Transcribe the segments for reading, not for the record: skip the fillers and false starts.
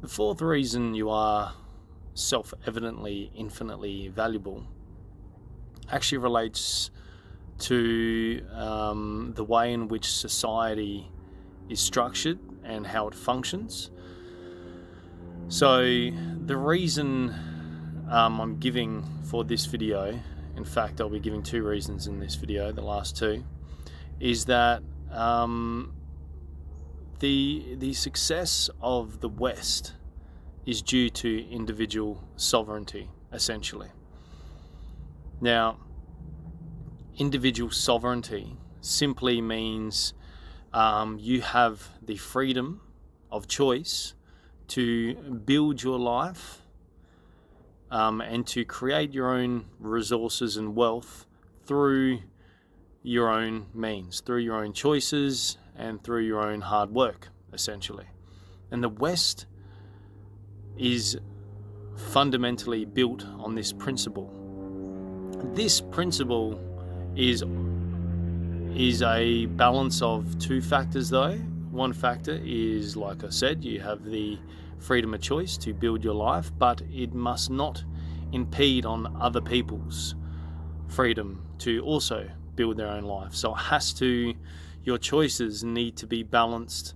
The fourth reason you are self-evidently infinitely valuable actually relates to the way in which society is structured and how it functions. So the reason I'm giving for this video, in fact I'll be giving two reasons in this video, the last two, is that the success of the West is due to individual sovereignty, essentially. Now, individual sovereignty simply means you have the freedom of choice to build your life and to create your own resources and wealth through your own means, through your own choices and through your own hard work, essentially. And the West is fundamentally built on this principle. This principle is a balance of two factors though. One factor is, like I said, you have the freedom of choice to build your life, but it must not impede on other people's freedom to also build their own life. So your choices need to be balanced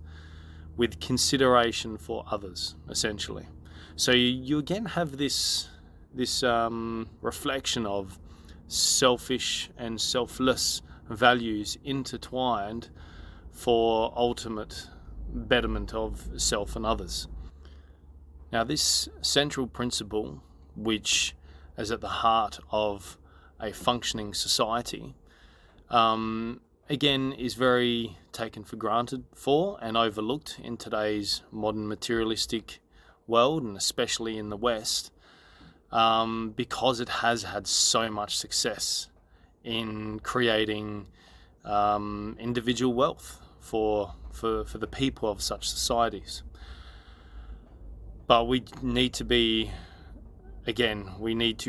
with consideration for others, essentially. So you again have this reflection of selfish and selfless values intertwined for ultimate betterment of self and others. Now, this central principle, which is at the heart of a functioning society, again is very taken for granted for and overlooked in today's modern materialistic world, and especially in the West, because it has had so much success in creating individual wealth for the people of such societies. But we need to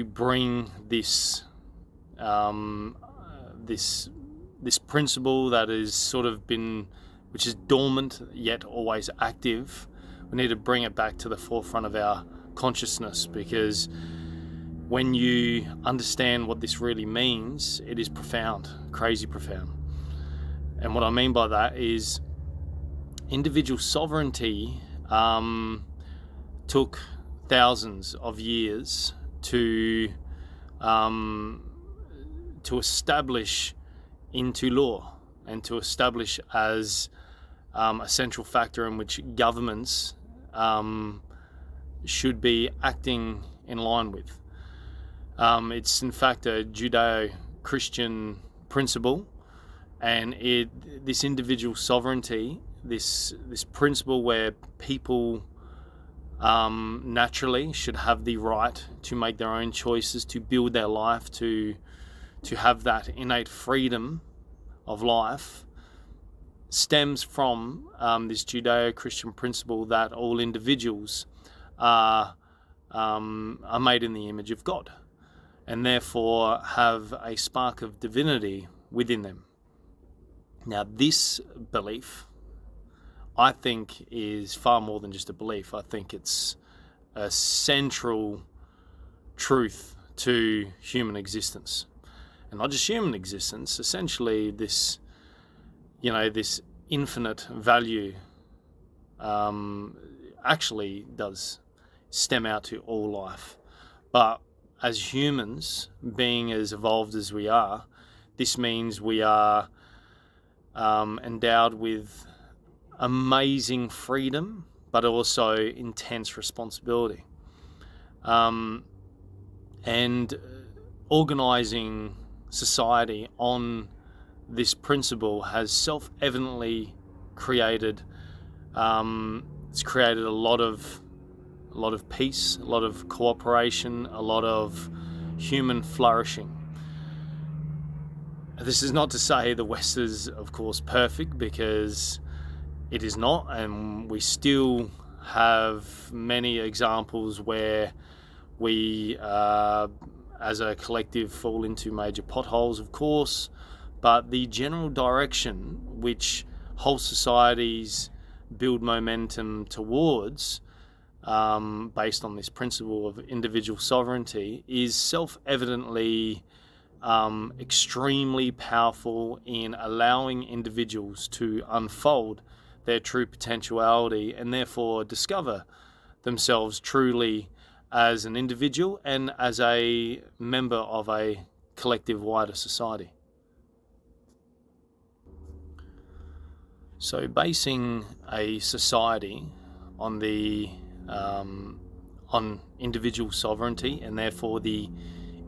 bring this this principle that is which is dormant yet always active. We need to bring it back to the forefront of our consciousness, because when you understand what this really means, it is profound, crazy profound. And what I mean by that is individual sovereignty took thousands of years to establish into law and to establish as a central factor in which governments should be acting in line with. It's in fact a Judeo-Christian principle, and this individual sovereignty, this principle where people naturally should have the right to make their own choices, to build their life, to have that innate freedom of life, stems from this Judeo-Christian principle that all individuals are made in the image of God, and therefore have a spark of divinity within them. Now, this belief, I think, is far more than just a belief. I think it's a central truth to human existence. And not just human existence, essentially this infinite value actually does stem out to all life. But as humans, being as evolved as we are, this means we are endowed with amazing freedom, but also intense responsibility. And organizing society on this principle has self-evidently created it's created a lot of peace, a lot of cooperation, a lot of human flourishing. This is not to say the West is, of course, perfect, because it is not, and we still have many examples where we as a collective fall into major potholes, of course, but the general direction which whole societies build momentum towards based on this principle of individual sovereignty, is self-evidently extremely powerful in allowing individuals to unfold their true potentiality and therefore discover themselves truly as an individual and as a member of a collective wider society. So basing a society on the on individual sovereignty and therefore the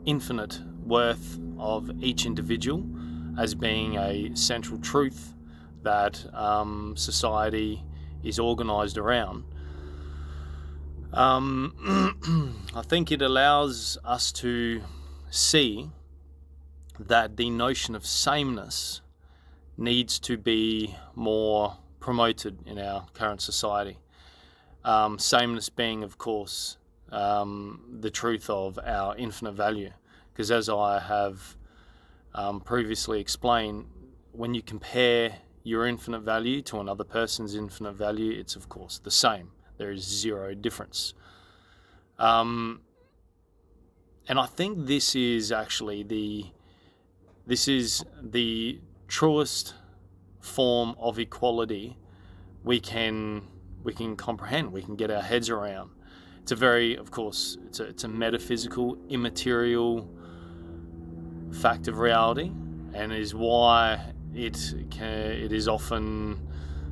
infinite worth of each individual as being a central truth that society is organized around, I think it allows us to see that the notion of sameness needs to be more promoted in our current society. Sameness being, of course, the truth of our infinite value. Because as I have previously explained, when you compare your infinite value to another person's infinite value, it's of course the same. There is zero difference. And I think this is actually the truest form of equality we can comprehend, we can get our heads around. It's a very, of course, it's a metaphysical, immaterial fact of reality, and is why it is often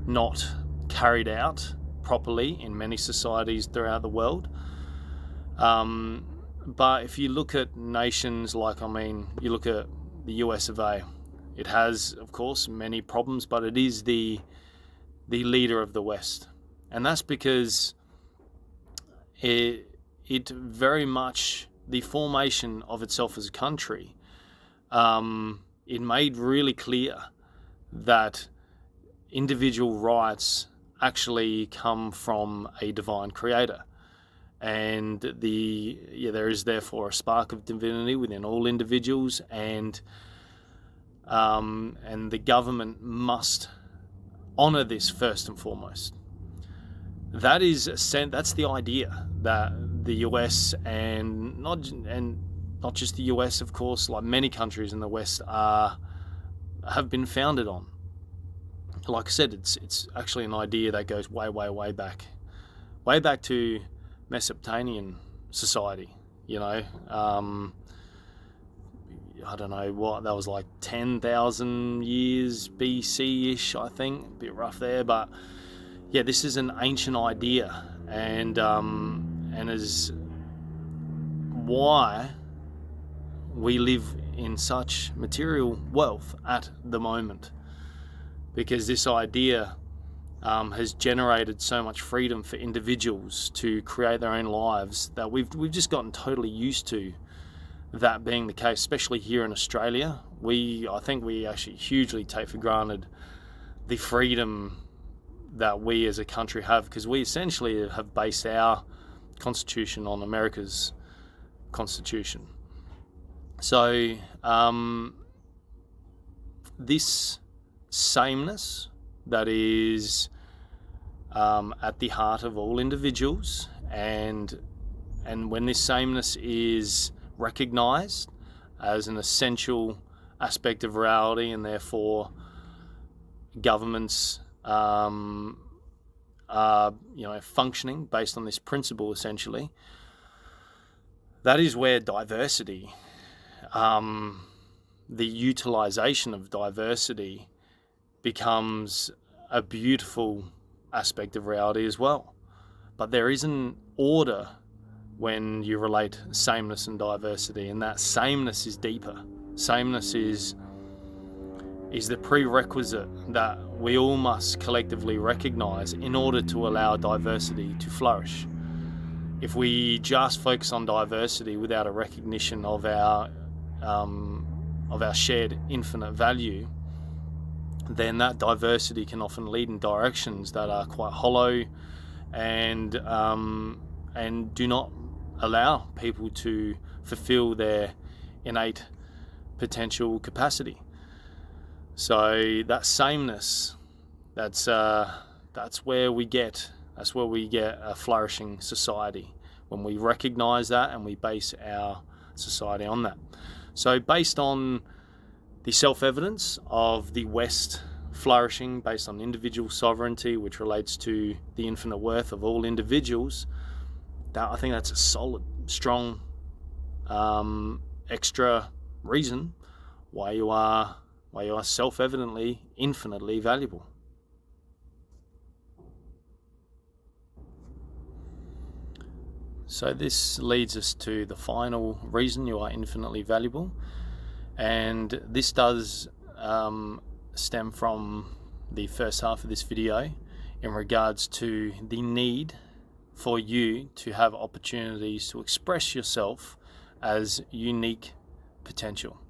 not carried out properly in many societies throughout the world. But if you look at nations like, you look at the US of A, it has, of course, many problems, but it is the leader of the West. And that's because it very much, the formation of itself as a country, it made really clear that individual rights actually come from a divine creator. And there is therefore a spark of divinity within all individuals, and the government must honor this first and foremost. That's the idea that the US and not just the US, of course, like many countries in the West have been founded on. Like I said, it's actually an idea that goes way back to Mesopotamian society. I don't know what that was, like 10,000 years BC-ish, I think. A bit rough there, but yeah, this is an ancient idea, and is why we live in such material wealth at the moment, because this idea has generated so much freedom for individuals to create their own lives that we've just gotten totally used to that being the case, especially here in Australia. I think we actually hugely take for granted the freedom that we as a country have, because we essentially have based our constitution on America's constitution. So this sameness that is at the heart of all individuals, and when this sameness is recognized as an essential aspect of reality, and therefore governments are functioning based on this principle, essentially, that is where diversity, the utilization of diversity, becomes a beautiful aspect of reality as well. But there is an order when you relate sameness and diversity, and that sameness is deeper. Sameness is the prerequisite that we all must collectively recognize in order to allow diversity to flourish. If we just focus on diversity without a recognition of our shared infinite value, then that diversity can often lead in directions that are quite hollow and do not allow people to fulfill their innate potential capacity. So that sameness, that's where we get That's where we get a flourishing society, when we recognize that and we base our society on that. So based on the self-evidence of the West flourishing, based on individual sovereignty, which relates to the infinite worth of all individuals, I think that's a solid, strong, extra reason why you are self-evidently infinitely valuable. So this leads us to the final reason you are infinitely valuable, and this does stem from the first half of this video in regards to the need for you to have opportunities to express yourself as unique potential,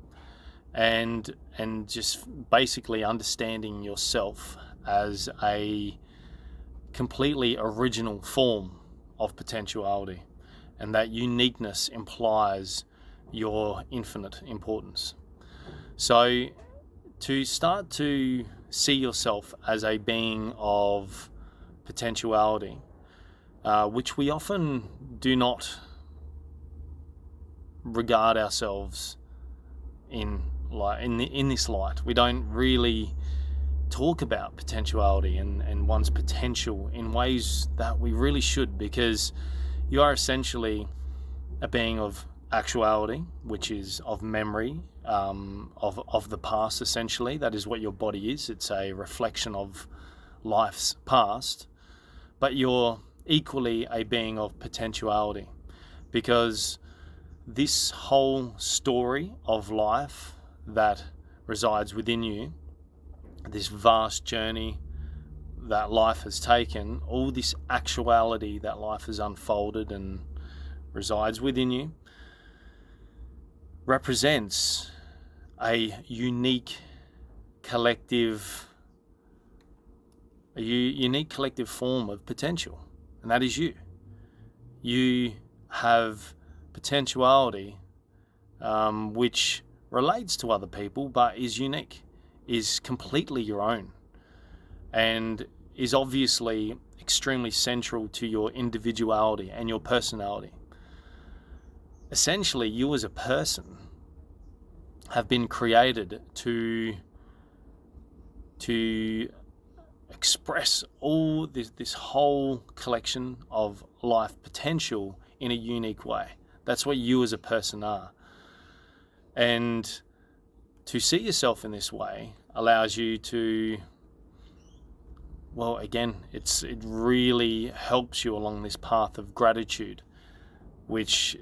and just basically understanding yourself as a completely original form of potentiality, and that uniqueness implies your infinite importance. So to start to see yourself as a being of potentiality, which we often do not regard ourselves in this light. We don't really talk about potentiality and one's potential in ways that we really should, because you are essentially a being of actuality, which is of memory, of the past. Essentially, that is what your body is. It's a reflection of life's past, but you're equally a being of potentiality, because this whole story of life that resides within you, this vast journey that life has taken, all this actuality that life has unfolded and resides within you, represents a unique collective form of potential, and that is you. You have potentiality which relates to other people but is unique, is completely your own, and is obviously extremely central to your individuality and your personality. Essentially, you as a person have been created to express all this whole collection of life potential in a unique way. That's what you as a person are. And to see yourself in this way allows you to, well, again, it really helps you along this path of gratitude, which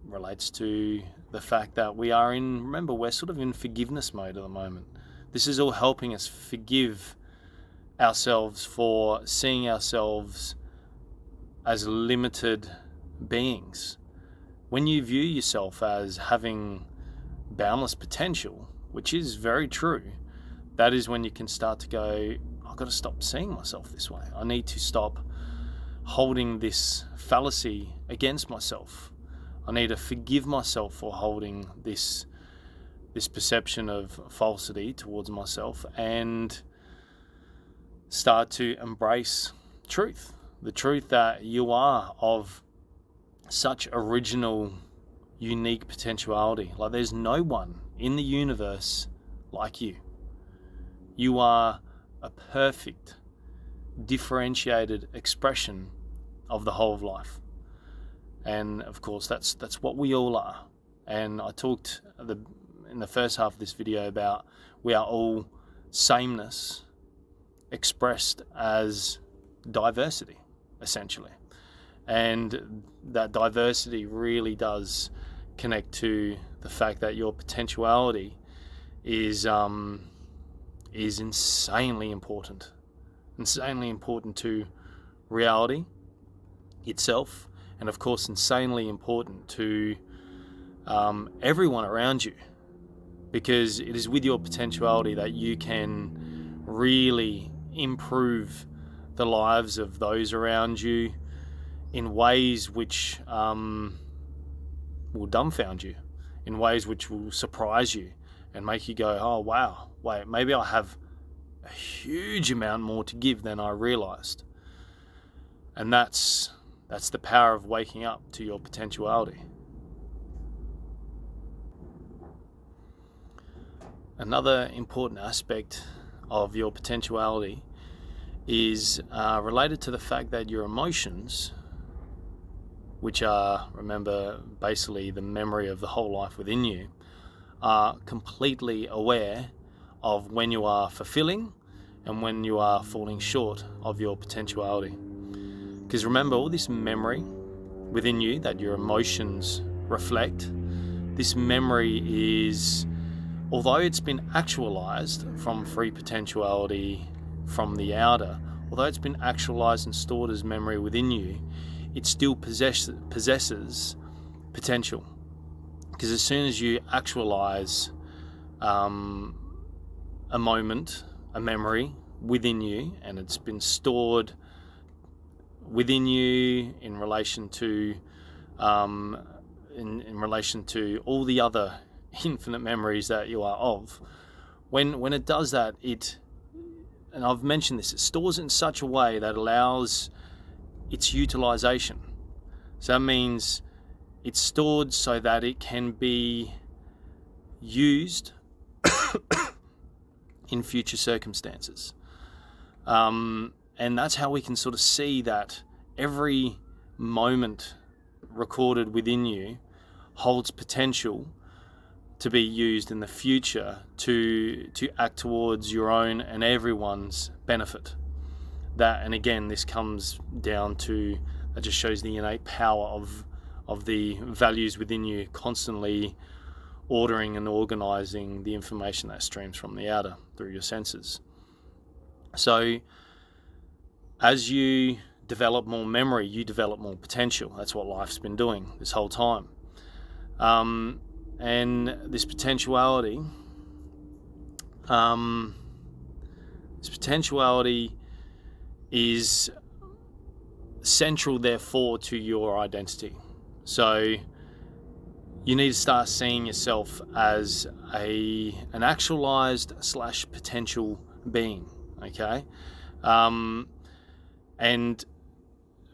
relates to the fact that we're sort of in forgiveness mode at the moment. This is all helping us forgive ourselves for seeing ourselves as limited beings. When you view yourself as having boundless potential, which is very true, that is when you can start to go, I've got to stop seeing myself this way. I need to stop holding this fallacy against myself. I need to forgive myself for holding this perception of falsity towards myself, and start to embrace truth. The truth that you are of such original, unique potentiality. Like, there's no one in the universe like you. You are a perfect, differentiated expression of the whole of life. And of course, that's what we all are. And I talked in the first half of this video about we are all sameness expressed as diversity, essentially. And that diversity really does connect to the fact that your potentiality is insanely important to reality itself, and of course insanely important to everyone around you, because it is with your potentiality that you can really improve the lives of those around you in ways which will dumbfound you, in ways which will surprise you and make you go, oh wow, wait, maybe I have a huge amount more to give than I realized. And that's the power of waking up to your potentiality. Another important aspect of your potentiality is related to the fact that your emotions, which are, remember, basically the memory of the whole life within you, are completely aware of when you are fulfilling and when you are falling short of your potentiality. Because remember, all this memory within you that your emotions reflect, this memory is, although it's been actualized from free potentiality from the outer, although it's been actualized and stored as memory within you, it still possesses potential. Because as soon as you actualize a moment, a memory within you, and it's been stored within you in relation to in relation to all the other infinite memories that you are of, when it does that, and I've mentioned this, it stores it in such a way that allows its utilization. So that means it's stored so that it can be used in future circumstances. And that's how we can sort of see that every moment recorded within you holds potential to be used in the future to act towards your own and everyone's benefit. That, and again, this comes down to, that just shows the innate power of the values within you constantly ordering and organizing the information that streams from the outer through your senses. So as you develop more memory, you develop more potential. That's what life's been doing this whole time. And this potentiality is central, therefore, to your identity. So you need to start seeing yourself as an actualized / potential being, okay? And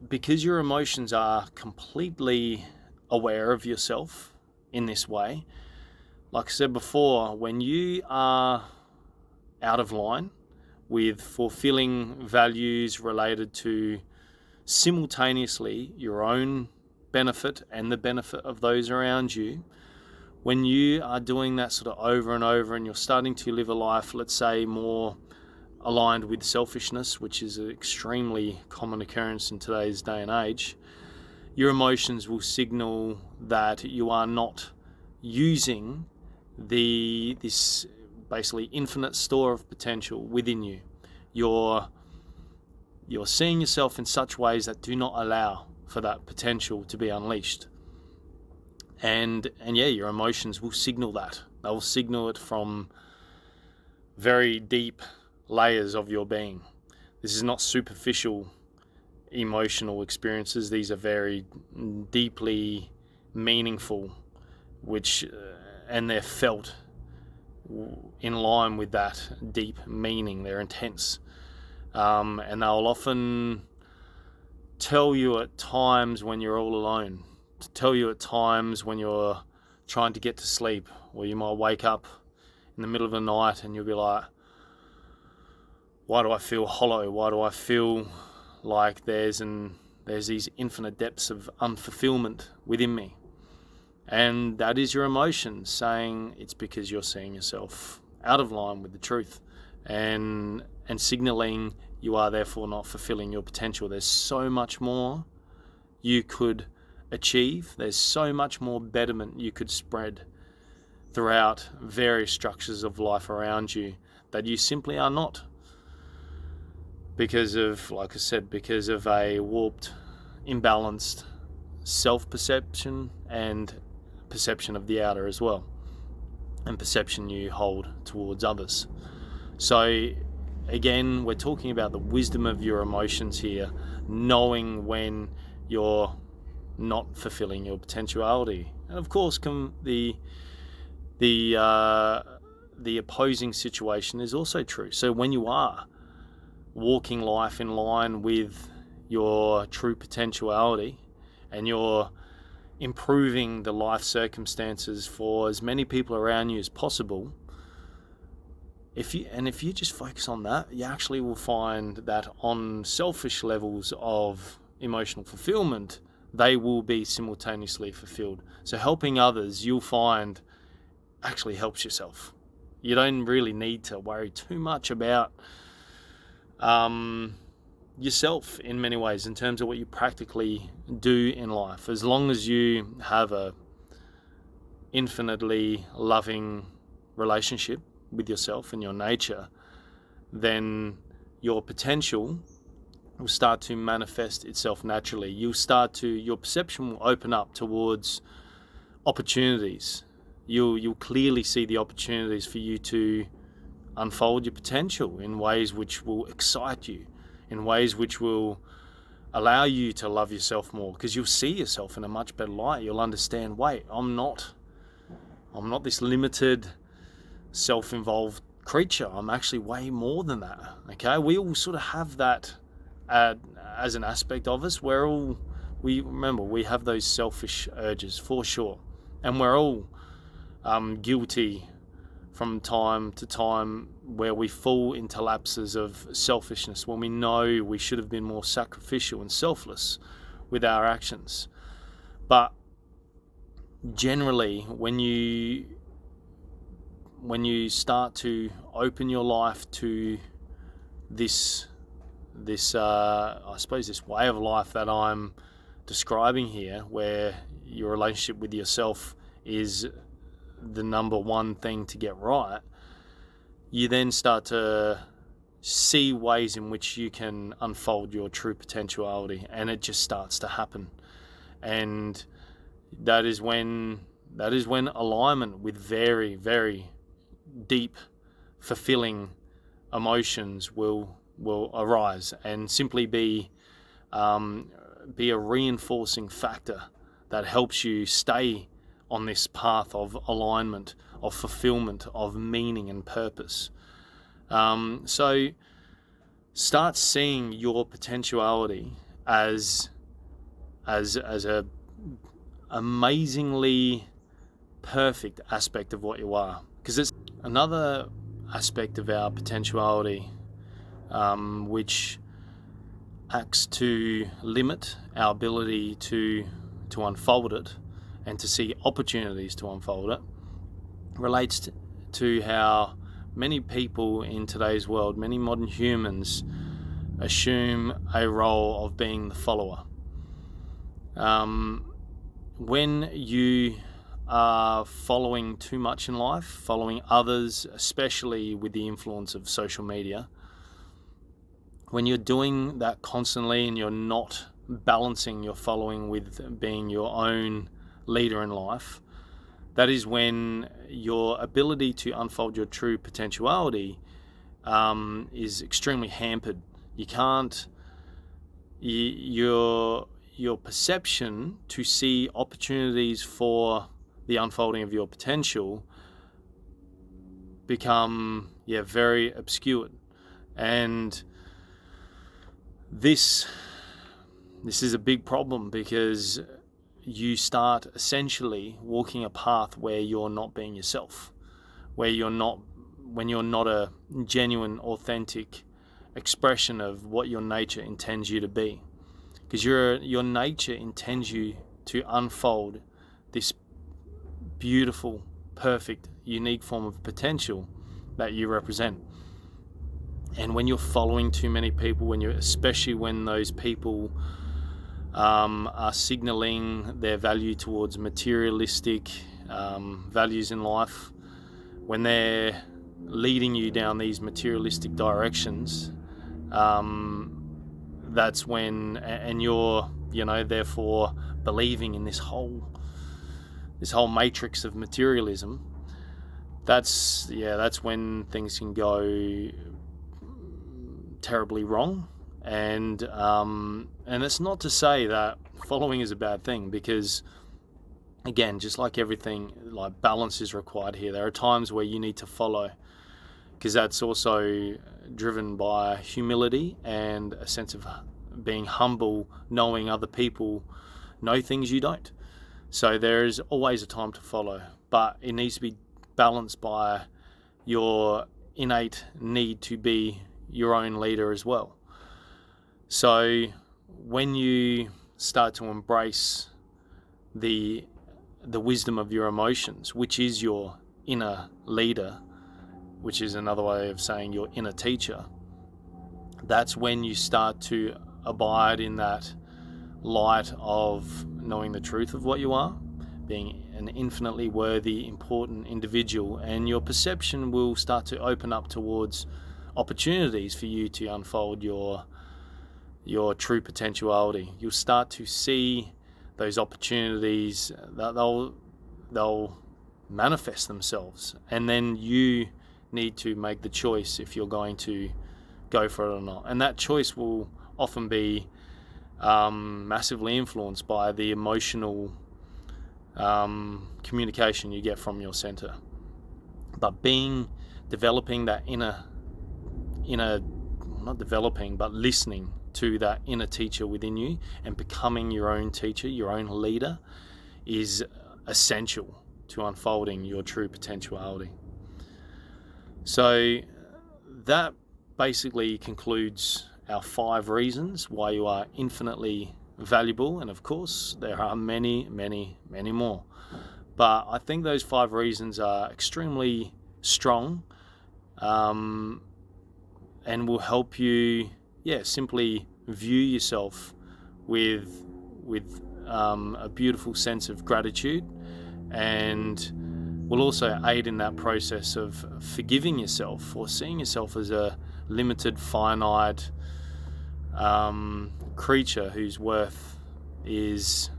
because your emotions are completely aware of yourself in this way, like I said before, when you are out of line with fulfilling values related to simultaneously your own benefit and the benefit of those around you, when you are doing that sort of over and over, and you're starting to live a life, let's say, more aligned with selfishness, which is an extremely common occurrence in today's day and age, your emotions will signal that you are not using this basically infinite store of potential within you. You're seeing yourself in such ways that do not allow for that potential to be unleashed. And yeah, your emotions will signal that. They will signal it from very deep layers of your being. This is not superficial emotional experiences. These are very deeply meaningful, and they're felt in line with that deep meaning. They're intense, and they'll often tell you at times when you're all alone, to tell you at times when you're trying to get to sleep, or you might wake up in the middle of the night and you'll be like, why do I feel hollow? Why do I feel like there's these infinite depths of unfulfillment within me? And that is your emotions saying it's because you're seeing yourself out of line with the truth, and signaling you are therefore not fulfilling your potential. There's so much more you could achieve. There's so much more betterment you could spread throughout various structures of life around you that you simply are not, because of, like I said, because of a warped, imbalanced self-perception and perception of the outer as well, and perception you hold towards others. So again, we're talking about the wisdom of your emotions here, knowing when you're not fulfilling your potentiality. And of course, the opposing situation is also true. So when you are walking life in line with your true potentiality, and you're improving the life circumstances for as many people around you as possible, if you just focus on that, you actually will find that on selfish levels of emotional fulfillment, they will be simultaneously fulfilled. So helping others, you'll find, actually helps yourself. You don't really need to worry too much about yourself in many ways in terms of what you practically do in life. As long as you have a infinitely loving relationship with yourself and your nature, then your potential will start to manifest itself naturally. Your perception will open up towards opportunities. You'll clearly see the opportunities for you to unfold your potential in ways which will excite you, in ways which will allow you to love yourself more, because you'll see yourself in a much better light. You'll understand, wait, I'm not this limited, self-involved creature. I'm actually way more than that. Okay, we all sort of have that as an aspect of us. We have those selfish urges for sure, and we're all guilty from time to time where we fall into lapses of selfishness when we know we should have been more sacrificial and selfless with our actions. But generally, when you start to open your life to this I suppose this way of life that I'm describing here, where your relationship with yourself is the number one thing to get right, you then start to see ways in which you can unfold your true potentiality, and it just starts to happen. And that is when alignment with very, very deep, fulfilling emotions will arise, and simply be a reinforcing factor that helps you stay on this path of alignment, of fulfillment, of meaning and purpose. So start seeing your potentiality as a amazingly perfect aspect of what you are, because it's another aspect of our potentiality which acts to limit our ability to unfold it and to see opportunities to unfold it, relates to how many people in today's world, many modern humans, assume a role of being the follower. When you are following too much in life, following others, especially with the influence of social media, when you're doing that constantly and you're not balancing your following with being your own leader in life, that is when your ability to unfold your true potentiality is extremely hampered. Your perception to see opportunities for the unfolding of your potential become very obscured. And this is a big problem, because you start essentially walking a path where you're not being yourself, when you're not a genuine, authentic expression of what your nature intends you to be. Because your nature intends you to unfold this beautiful, perfect, unique form of potential that you represent. And when you're following too many people, especially when those people are signaling their value towards materialistic values in life, when they're leading you down these materialistic directions, that's when, and you're therefore believing in this whole matrix of materialism, that's when things can go terribly wrong. And it's not to say that following is a bad thing, because again, just like everything, like balance is required here. There are times where you need to follow, because that's also driven by humility and a sense of being humble, knowing other people know things you don't. So there is always a time to follow, but it needs to be balanced by your innate need to be your own leader as well. So when you start to embrace the wisdom of your emotions, which is your inner leader, which is another way of saying your inner teacher, that's when you start to abide in that light of knowing the truth of what you are, being an infinitely worthy, important individual, and your perception will start to open up towards opportunities for you to unfold your true potentiality. You'll start to see those opportunities that they'll manifest themselves, and then you need to make the choice if you're going to go for it or not. And that choice will often be massively influenced by the emotional communication you get from your center. But developing that not developing, but listening to that inner teacher within you and becoming your own teacher, your own leader, is essential to unfolding your true potentiality. So that basically concludes our 5 reasons why you are infinitely valuable, and of course there are many, many, many more, but I think those 5 reasons are extremely strong, and will help you simply view yourself with a beautiful sense of gratitude, and will also aid in that process of forgiving yourself or seeing yourself as a limited, finite creature whose worth is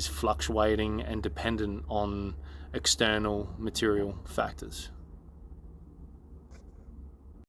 fluctuating and dependent on external material factors.